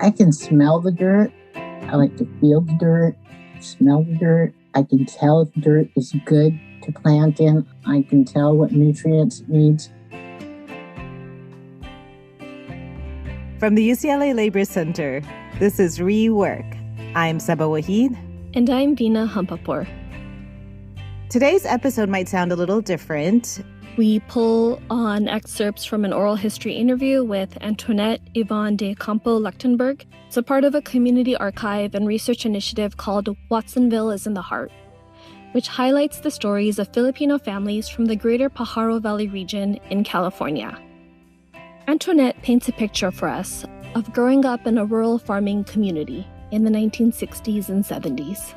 I can smell the dirt. I like to feel the dirt, smell the dirt. I can tell if dirt is good to plant in. I can tell what nutrients it needs. From the UCLA Labor Center, this is Rework. I'm Saba Wahid. And I'm Vina Hampapur. Today's episode might sound a little different. We pull on excerpts from an oral history interview with Antoinette Yvonne DeOcampo-Lechtenberg. It's a part of a community archive and research initiative called Watsonville is in the Heart, which highlights the stories of Filipino families from the greater Pajaro Valley region in California. Antoinette paints a picture for us of growing up in a rural farming community in the 1960s and 70s.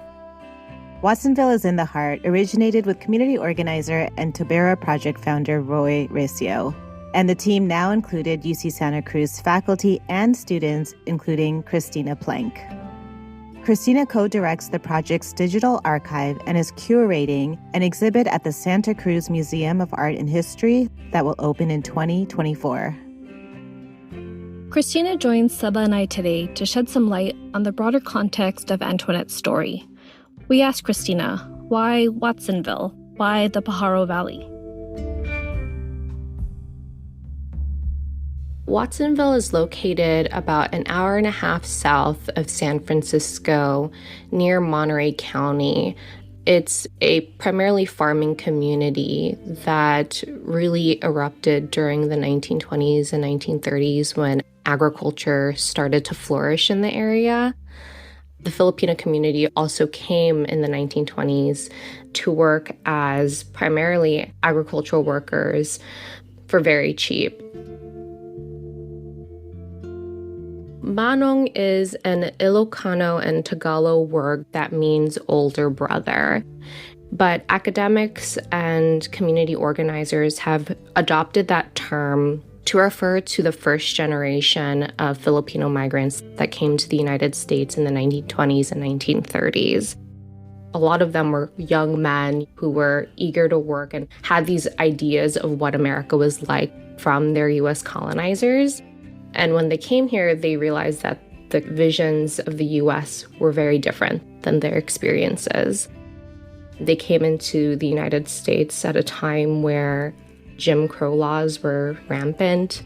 Watsonville is in the Heart originated with community organizer and Tobera Project founder Roy Recio. And the team now included UC Santa Cruz faculty and students, including Christina Plank. Christina co-directs the project's digital archive and is curating an exhibit at the Santa Cruz Museum of Art and History that will open in 2024. Christina joins Saba and I today to shed some light on the broader context of Antoinette's story. We asked Christina, why Watsonville? Why the Pajaro Valley? Watsonville is located about an hour and a half south of San Francisco, near Monterey County. It's a primarily farming community that really erupted during the 1920s and 1930s when agriculture started to flourish in the area. The Filipino community also came in the 1920s to work as primarily agricultural workers for very cheap. Manong is an Ilocano and Tagalog word that means older brother. But academics and community organizers have adopted that term to refer to the first generation of Filipino migrants that came to the United States in the 1920s and 1930s. A lot of them were young men who were eager to work and had these ideas of what America was like from their U.S. colonizers. And when they came here, they realized that the visions of the U.S. were very different than their experiences. They came into the United States at a time where Jim Crow laws were rampant.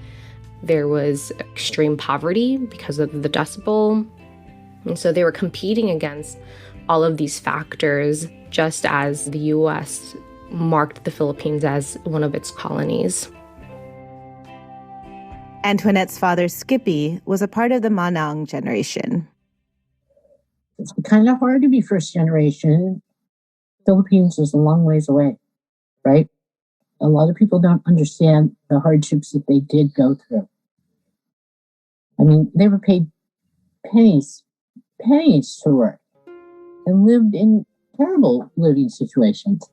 There was extreme poverty because of the Dust Bowl. And so they were competing against all of these factors, just as the U.S. marked the Philippines as one of its colonies. Antoinette's father, Skippy, was a part of the manong generation. It's kind of hard to be first generation. Philippines is a long ways away, right? A lot of people don't understand the hardships that they did go through. I mean, they were paid pennies to work and lived in terrible living situations.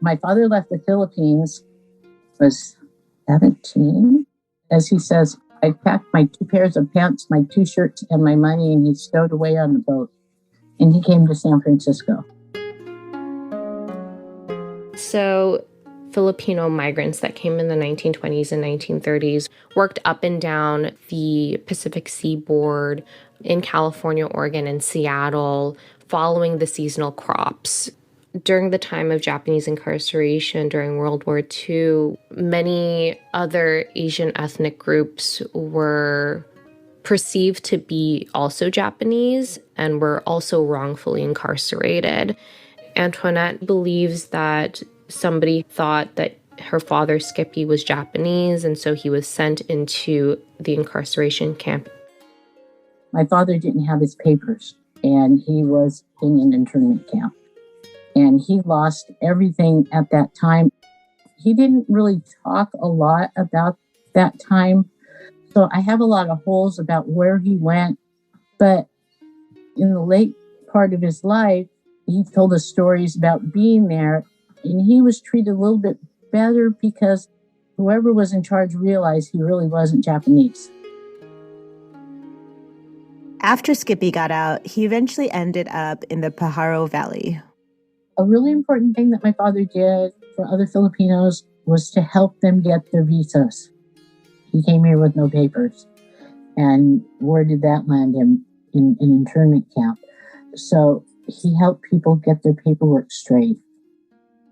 My father left the Philippines, was 17. As he says, I packed my 2 pairs of pants, my 2 shirts, and my money, and he stowed away on the boat. And he came to San Francisco. So Filipino migrants that came in the 1920s and 1930s worked up and down the Pacific Seaboard in California, Oregon, and Seattle, following the seasonal crops. During the time of Japanese incarceration during World War II, many other Asian ethnic groups were perceived to be also Japanese and were also wrongfully incarcerated. Antoinette believes that somebody thought that her father, Skippy, was Japanese, and so he was sent into the incarceration camp. My father didn't have his papers, and he was in an internment camp. And he lost everything at that time. He didn't really talk a lot about that time. So I have a lot of holes about where he went. But in the late part of his life, he told us stories about being there. And he was treated a little bit better because whoever was in charge realized he really wasn't Japanese. After Skippy got out, he eventually ended up in the Pajaro Valley. A really important thing that my father did for other Filipinos was to help them get their visas. He came here with no papers. And where did that land him? In an internment camp. So he helped people get their paperwork straight.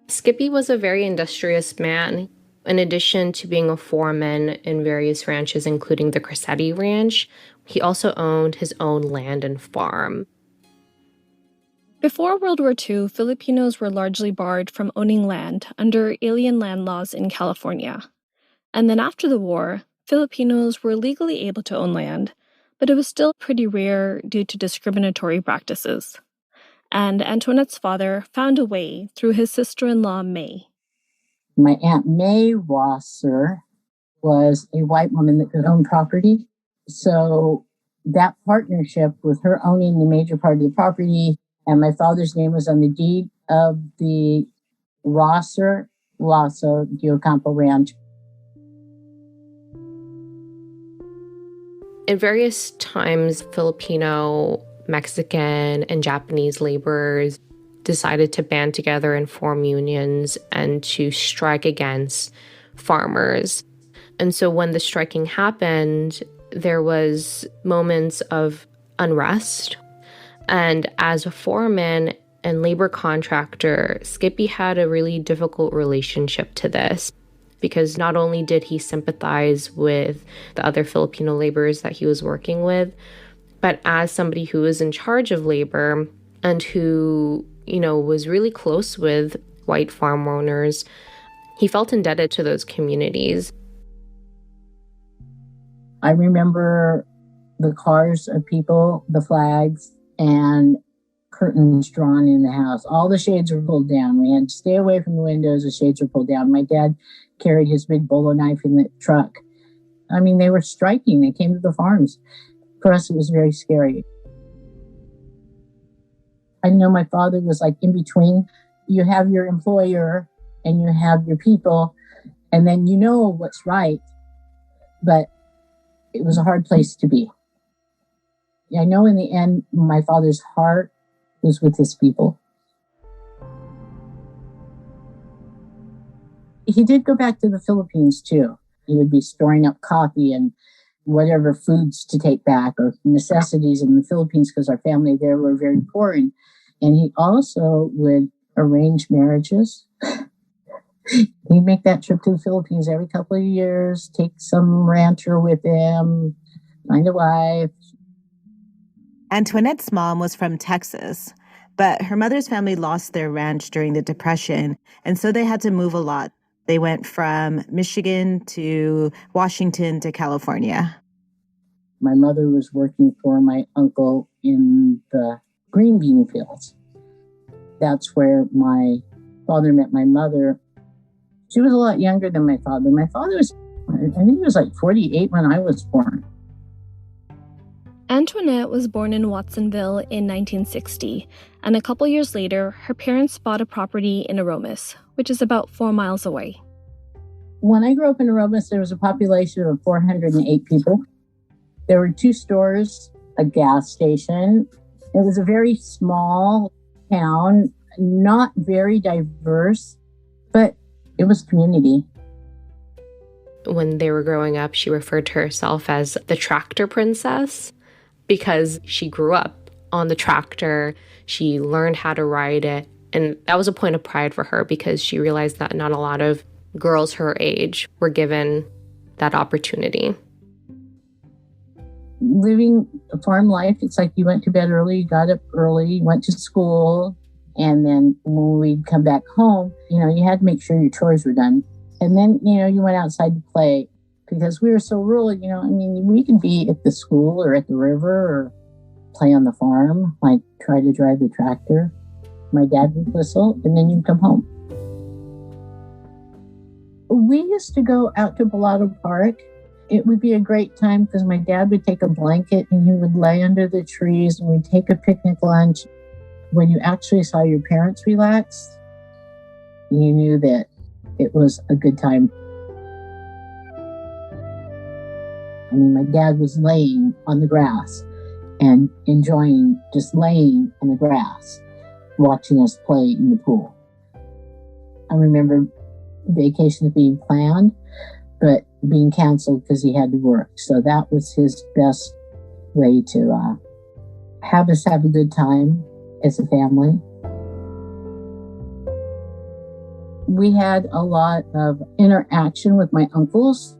Skippy was a very industrious man. In addition to being a foreman in various ranches, including the Cressetti Ranch, he also owned his own land and farm. Before World War II, Filipinos were largely barred from owning land under alien land laws in California. And then after the war, Filipinos were legally able to own land, but it was still pretty rare due to discriminatory practices. And Antoinette's father found a way through his sister-in-law, May. My Aunt May Wasser was a white woman that could own property. So that partnership with her owning the major part of the property, and my father's name was on the deed of the Rosser Lasso DeOcampo Ranch. In various times, Filipino, Mexican, and Japanese laborers decided to band together and form unions and to strike against farmers. And so when the striking happened, there was moments of unrest. And as a foreman and labor contractor, Skippy had a really difficult relationship to this, because not only did he sympathize with the other Filipino laborers that he was working with, but as somebody who was in charge of labor and who, was really close with white farm owners, he felt indebted to those communities. I remember the cars of people, the flags, and curtains drawn in the house. All the shades were pulled down. We had to stay away from the windows. The shades were pulled down. My dad carried his big bolo knife in the truck. I mean, they were striking. They came to the farms. For us, it was very scary. I know my father was like in between. You have your employer and you have your people, and then you know what's right. But it was a hard place to be. I know in the end, my father's heart was with his people. He did go back to the Philippines too. He would be storing up coffee and whatever foods to take back or necessities in the Philippines because our family there were very poor. And he also would arrange marriages. He'd make that trip to the Philippines every couple of years, take some rancher with him, find a wife. Antoinette's mom was from Texas, but her mother's family lost their ranch during the Depression, and so they had to move a lot. They went from Michigan to Washington to California. My mother was working for my uncle in the green bean fields. That's where my father met my mother. She was a lot younger than my father. My father was, I think he was like 48 when I was born. Antoinette was born in Watsonville in 1960, and a couple years later, her parents bought a property in Aromas, which is about 4 miles away. When I grew up in Aromas, there was a population of 408 people. There were 2 stores, a gas station. It was a very small town, not very diverse, but it was community. When they were growing up, she referred to herself as the tractor princess because she grew up on the tractor. She learned how to ride it. And that was a point of pride for her because she realized that not a lot of girls her age were given that opportunity. Living a farm life, it's like you went to bed early, got up early, went to school, and then when we'd come back home, you had to make sure your chores were done. And then, you went outside to play because we were so rural, we could be at the school or at the river or play on the farm, like try to drive the tractor. My dad would whistle, and then you'd come home. We used to go out to Pajaro Park. It would be a great time because my dad would take a blanket and he would lay under the trees and we'd take a picnic lunch. When you actually saw your parents relax, you knew that it was a good time. My dad was laying on the grass and enjoying just laying on the grass, watching us play in the pool. I remember vacations being planned, but being canceled because he had to work. So that was his best way to have us have a good time as a family. We had a lot of interaction with my uncles.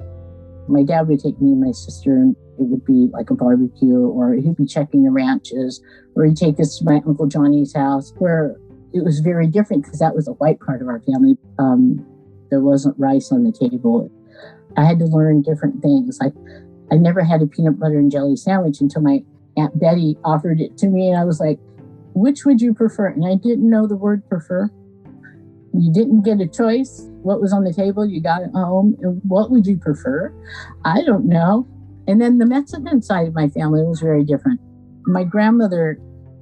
My dad would take me and my sister, and it would be like a barbecue, or he'd be checking the ranches, or he'd take us to my Uncle Johnny's house, where it was very different because that was a white part of our family. There wasn't rice on the table. I had to learn different things. Like, I never had a peanut butter and jelly sandwich until my Aunt Betty offered it to me, and I was like, which would you prefer? And I didn't know the word prefer. You didn't get a choice. What was on the table, you got it home. And what would you prefer? I don't know. And then the Mexican side of my family was very different. My grandmother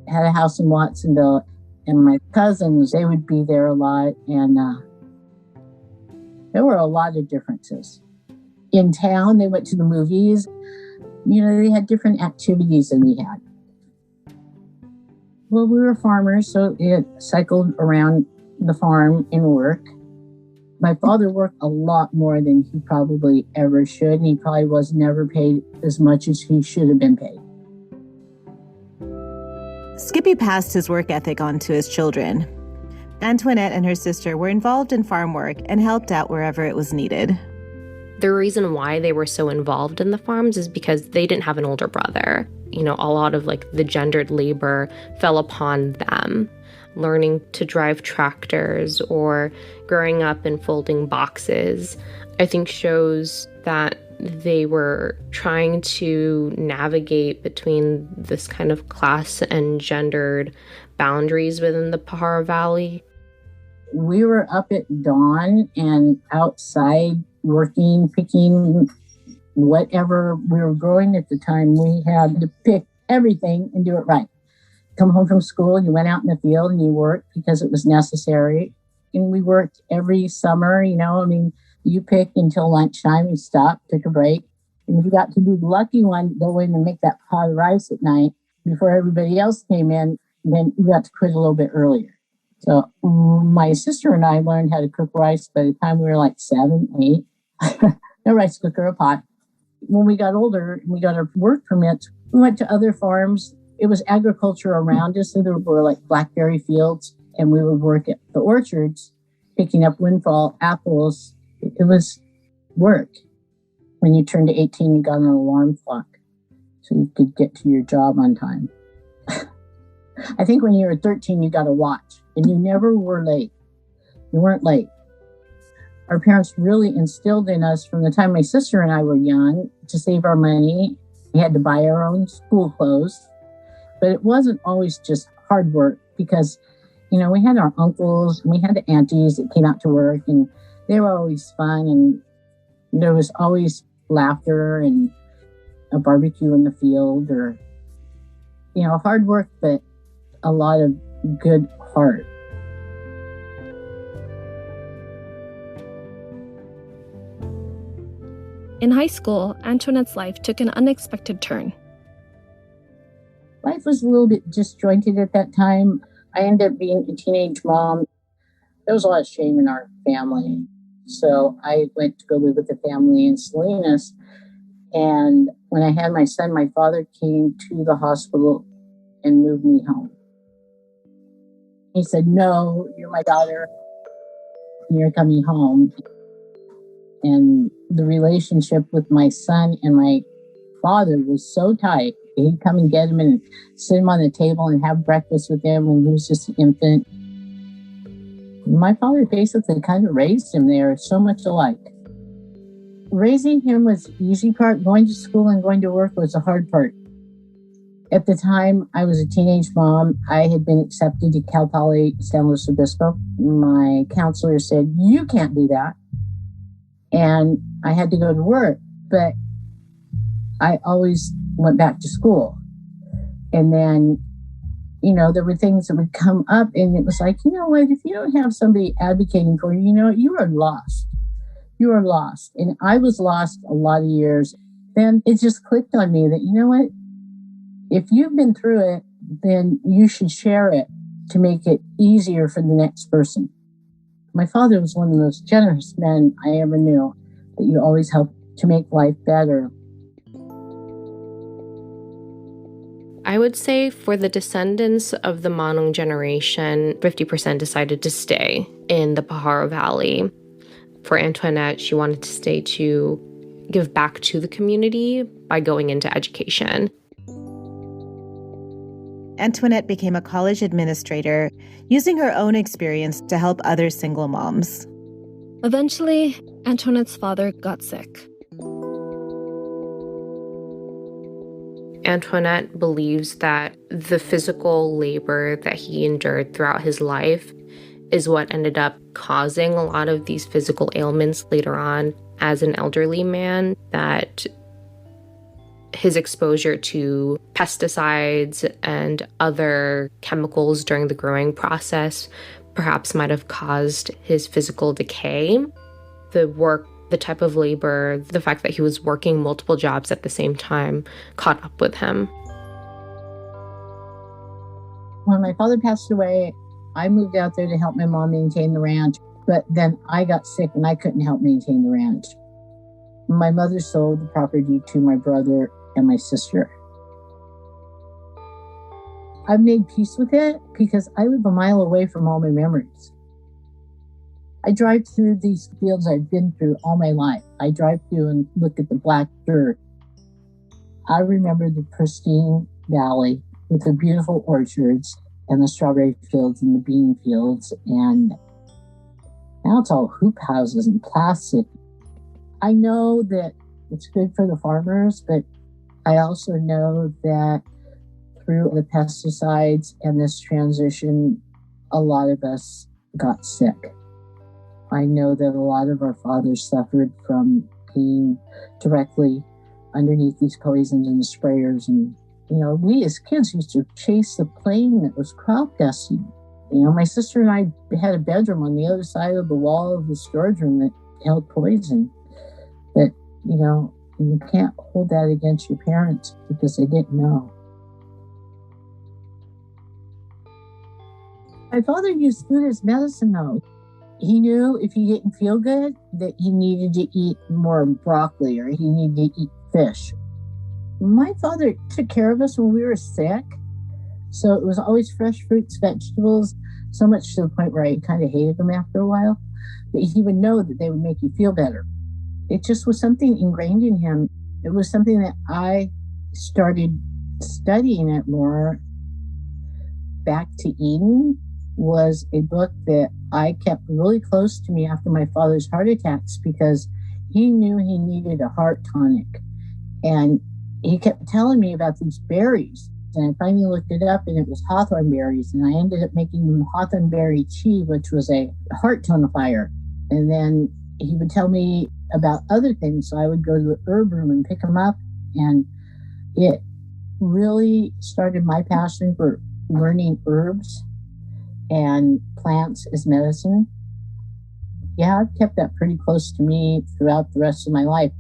had a house in Watsonville, and my cousins, they would be there a lot. And there were a lot of differences. In town, they went to the movies. You know, they had different activities than we had. Well, we were farmers, so it cycled around the farm and work. My father worked a lot more than he probably ever should, and he probably was never paid as much as he should have been paid. Skippy passed his work ethic on to his children. Antoinette and her sister were involved in farm work and helped out wherever it was needed. The reason why they were so involved in the farms is because they didn't have an older brother. You know, a lot of the gendered labor fell upon them. Learning to drive tractors or growing up and folding boxes, I think shows that they were trying to navigate between this kind of class and gendered boundaries within the Pajaro Valley. We were up at dawn and outside working, picking whatever we were growing at the time. We had to pick everything and do it right. Come home from school, you went out in the field and you worked because it was necessary. And we worked every summer, you picked until lunchtime, you stopped, took a break. And if you got to do the lucky one, go in and make that pot of rice at night before everybody else came in, then you got to quit a little bit earlier. So my sister and I learned how to cook rice by the time we were like 7, 8. No rice cooker, a pot. When we got older and we got our work permits, we went to other farms. It was agriculture around us, so there were like blackberry fields, and we would work at the orchards, picking up windfall apples. It was work. When you turned to 18, you got an alarm clock so you could get to your job on time. I think when you were 13, you got a watch, and you never were late. You weren't late. Our parents really instilled in us from the time my sister and I were young to save our money. We had to buy our own school clothes. But it wasn't always just hard work because, we had our uncles and we had the aunties that came out to work, and they were always fun, and there was always laughter and a barbecue in the field, or, hard work, but a lot of good heart. In high school, Antoinette's life took an unexpected turn. Life was a little bit disjointed at that time. I ended up being a teenage mom. There was a lot of shame in our family. So I went to go live with the family in Salinas. And when I had my son, my father came to the hospital and moved me home. He said, "No, you're my daughter. You're coming home." And the relationship with my son and my father was so tight. He'd come and get him and sit him on the table and have breakfast with him when he was just an infant. My father basically kind of raised him. They are so much alike. Raising him was the easy part. Going to school and going to work was the hard part. At the time, I was a teenage mom. I had been accepted to Cal Poly San Luis Obispo. My counselor said, "You can't do that." And I had to go to work, but I always went back to school. And then, there were things that would come up, and it was like, what, if you don't have somebody advocating for you, you are lost. You are lost. And I was lost a lot of years. Then it just clicked on me that, what, if you've been through it, then you should share it to make it easier for the next person. My father was one of the most generous men I ever knew, that you always help to make life better. I would say for the descendants of the Manong generation, 50% decided to stay in the Pajaro Valley. For Antoinette, she wanted to stay to give back to the community by going into education. Antoinette became a college administrator, using her own experience to help other single moms. Eventually, Antoinette's father got sick. Antoinette believes that the physical labor that he endured throughout his life is what ended up causing a lot of these physical ailments later on as an elderly man, that his exposure to pesticides and other chemicals during the growing process perhaps might have caused his physical decay. The work, the type of labor, the fact that he was working multiple jobs at the same time caught up with him. When my father passed away, I moved out there to help my mom maintain the ranch, but then I got sick and I couldn't help maintain the ranch. My mother sold the property to my brother and my sister. I've made peace with it because I live a mile away from all my memories. I drive through these fields I've been through all my life. I drive through and look at the black dirt. I remember the pristine valley with the beautiful orchards and the strawberry fields and the bean fields. And now it's all hoop houses and plastic. I know that it's good for the farmers, but I also know that through the pesticides and this transition, a lot of us got sick. I know that a lot of our fathers suffered from being directly underneath these poisons and the sprayers. And, we as kids used to chase the plane that was crop dusting. My sister and I had a bedroom on the other side of the wall of the storage room that held poison. But, you can't hold that against your parents because they didn't know. My father used food as medicine, though. He knew if he didn't feel good that he needed to eat more broccoli or he needed to eat fish. My father took care of us when we were sick. So it was always fresh fruits, vegetables, so much to the point where I kind of hated them after a while. But he would know that they would make you feel better. It just was something ingrained in him. It was something that I started studying it more. Back to Eden was a book that I kept really close to me after my father's heart attacks because he knew he needed a heart tonic. And he kept telling me about these berries. And I finally looked it up and it was hawthorn berries. And I ended up making hawthorn berry tea, which was a heart tonifier. And then he would tell me about other things. So I would go to the herb room and pick them up. And it really started my passion for learning herbs and plants as medicine. Yeah, I've kept that pretty close to me throughout the rest of my life.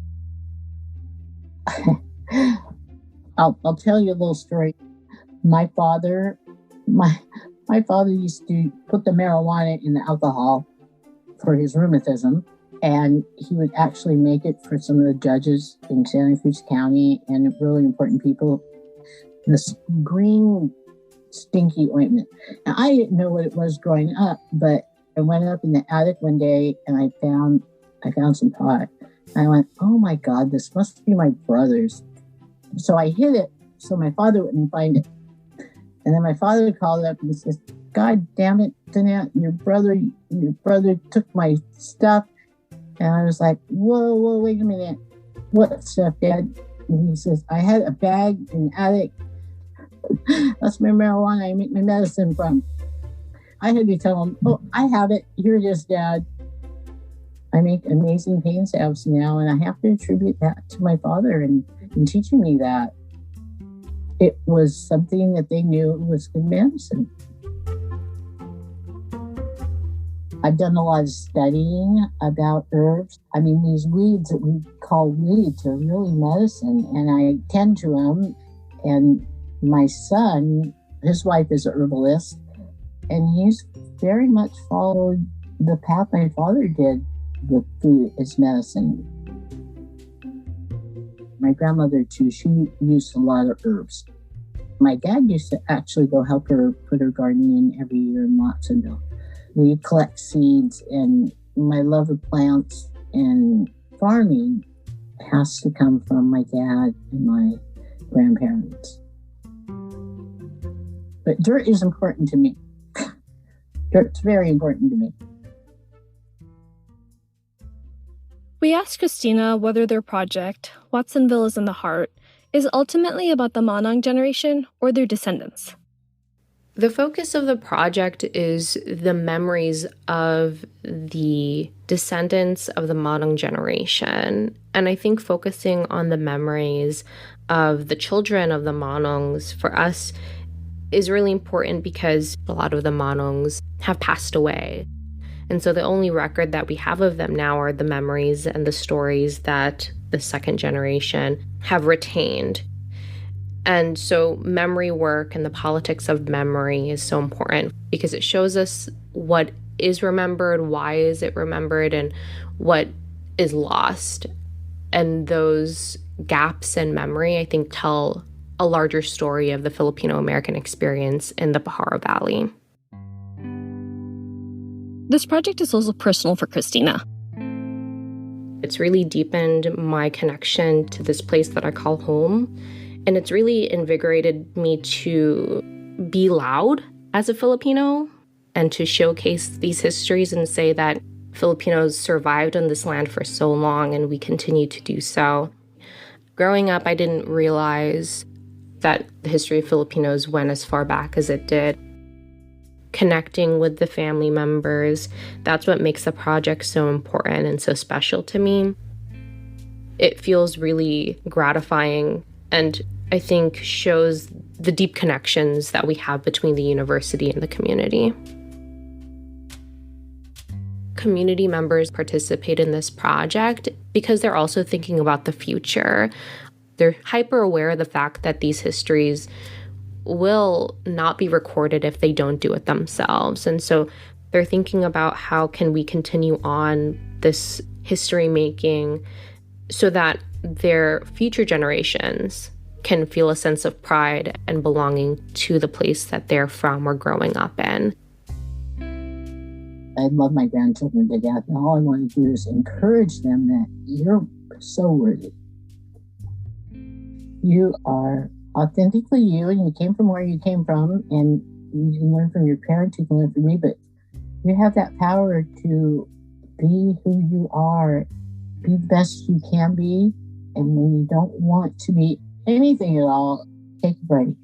I'll tell you a little story. My father used to put the marijuana in the alcohol for his rheumatism, and he would actually make it for some of the judges in Santa Cruz County and really important people. This green stinky ointment. Now, I didn't know what it was growing up, but I went up in the attic one day and I found some pot. And I went, oh my God, this must be my brother's. So I hid it so my father wouldn't find it. And then my father called up and says, God damn it, Antoinette, your brother took my stuff. And I was like, whoa, wait a minute. What stuff, Dad? And he says, I had a bag in the attic. That's my marijuana I make my medicine from. I had to tell him, oh, I have it. Here it is, Dad. I make amazing pain salves now, and I have to attribute that to my father and teaching me that. It was something that they knew was good medicine. I've done a lot of studying about herbs. I mean, these weeds that we call weeds are really medicine, and I tend to them. And my son, his wife is a herbalist, and he's very much followed the path my father did with food as medicine. My grandmother, too, she used a lot of herbs. My dad used to actually go help her put her garden in every year in Watsonville. We collect seeds, and my love of plants and farming has to come from my dad and my grandparents. But dirt is important to me. Dirt's very important to me. We asked Christina whether their project, Watsonville is in the Heart, is ultimately about the manong generation or their descendants. The focus of the project is the memories of the descendants of the manong generation. And I think focusing on the memories of the children of the manongs for us is really important because a lot of the manongs have passed away. And so the only record that we have of them now are the memories and the stories that the second generation have retained. And so memory work and the politics of memory is so important because it shows us what is remembered, why is it remembered, and what is lost. And those gaps in memory, I think, tell a larger story of the Filipino-American experience in the Pajaro Valley. This project is also personal for Christina. It's really deepened my connection to this place that I call home. And it's really invigorated me to be loud as a Filipino and to showcase these histories and say that Filipinos survived on this land for so long and we continue to do so. Growing up, I didn't realize that the history of Filipinos went as far back as it did. Connecting with the family members, that's what makes the project so important and so special to me. It feels really gratifying and I think shows the deep connections that we have between the university and the community. Community members participate in this project because they're also thinking about the future. They're hyper aware of the fact that these histories will not be recorded if they don't do it themselves. And so they're thinking about how can we continue on this history making so that their future generations can feel a sense of pride and belonging to the place that they're from or growing up in. I love my grandchildren to death, and all I want to do is encourage them that you're so worthy. You are authentically you, and you came from where you came from, and you can learn from your parents, you can learn from me, but you have that power to be who you are, be the best you can be, and when you don't want to be anything at all, take a break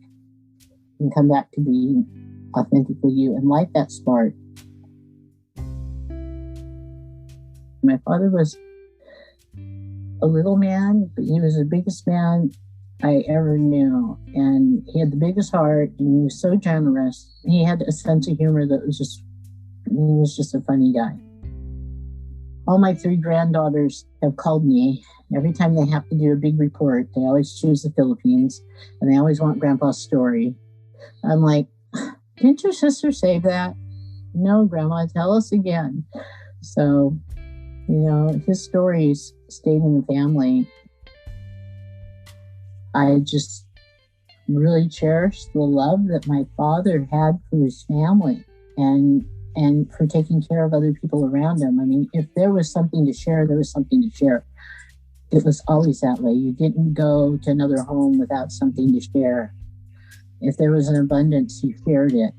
and come back to being authentically you and light that spark. My father was a little man, but he was the biggest man I ever knew. And he had the biggest heart, and he was so generous. He had a sense of humor that he was just a funny guy. All my 3 granddaughters have called me. Every time they have to do a big report, they always choose the Philippines, and they always want Grandpa's story. I'm like, didn't your sister say that? No, Grandma, tell us again. So, his stories stayed in the family. I just really cherish the love that my father had for his family and for taking care of other people around him. I mean, if there was something to share, there was something to share. It was always that way. You didn't go to another home without something to share. If there was an abundance, you shared it.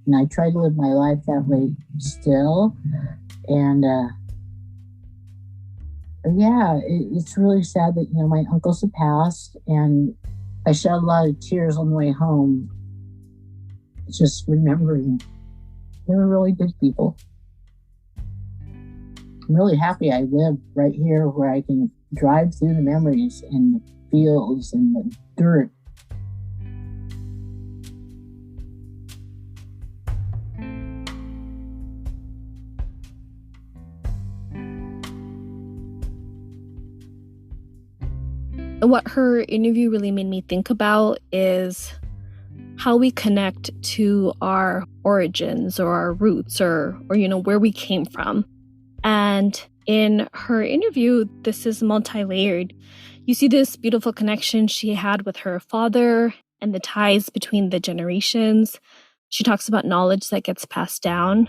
And I try to live my life that way still. And it's really sad that, my uncles have passed, and I shed a lot of tears on the way home, just remembering they were really good people. I'm really happy I live right here where I can drive through the memories and the fields and the dirt. What her interview really made me think about is how we connect to our origins or our roots or where we came from. And in her interview, this is multi-layered. You see this beautiful connection she had with her father and the ties between the generations. She talks about knowledge that gets passed down.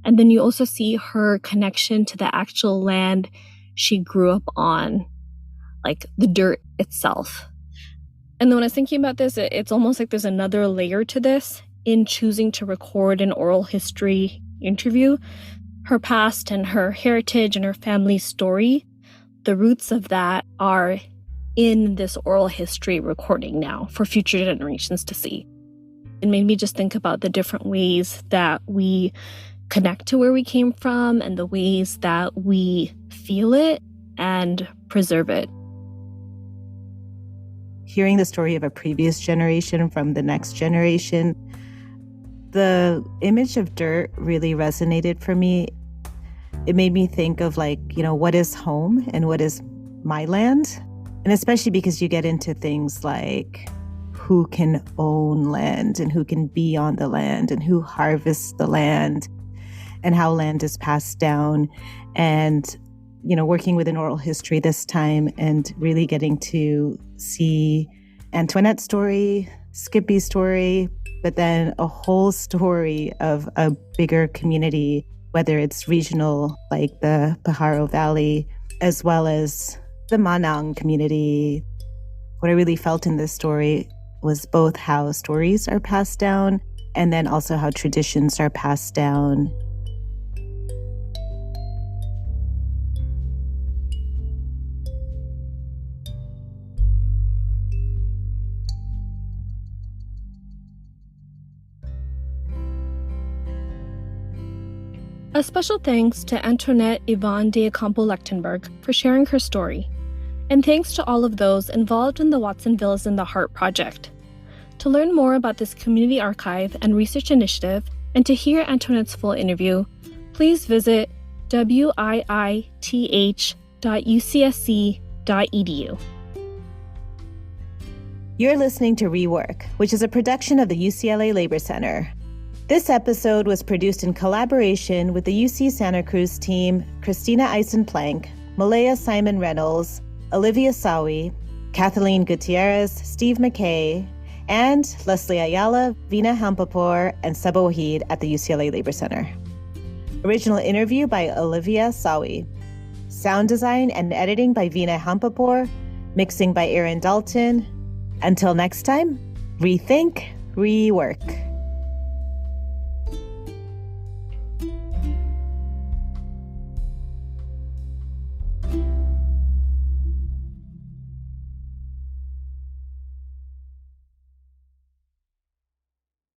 And then you also see her connection to the actual land she grew up on, like the dirt itself. And then when I was thinking about this, it's almost like there's another layer to this in choosing to record an oral history interview. Her past and her heritage and her family story, the roots of that are in this oral history recording now for future generations to see. It made me just think about the different ways that we connect to where we came from and the ways that we feel it and preserve it. Hearing the story of a previous generation from the next generation, the image of dirt really resonated for me. It made me think of what is home and what is my land? And especially because you get into things like who can own land and who can be on the land and who harvests the land and how land is passed down. And, working with an oral history this time and really getting to see Antoinette's story, Skippy's story, but then a whole story of a bigger community, whether it's regional, like the Pajaro Valley, as well as the Manong community. What I really felt in this story was both how stories are passed down and then also how traditions are passed down. A special thanks to Antoinette Yvonne DeOcampo-Lechtenberg for sharing her story. And thanks to all of those involved in the Watsonville is in the Heart project. To learn more about this community archive and research initiative and to hear Antoinette's full interview, please visit wiith.ucsc.edu. You're listening to Rework, which is a production of the UCLA Labor Center. This episode was produced in collaboration with the UC Santa Cruz team, Christina Eisenplank, Malaya Simon Reynolds, Olivia Sawi, Kathleen Gutierrez, Steve McKay, and Leslie Ayala, Veena Hampapur, and Saba Wahid at the UCLA Labor Center. Original interview by Olivia Sawi. Sound design and editing by Veena Hampapur. Mixing by Aaron Dalton. Until next time, rethink, rework.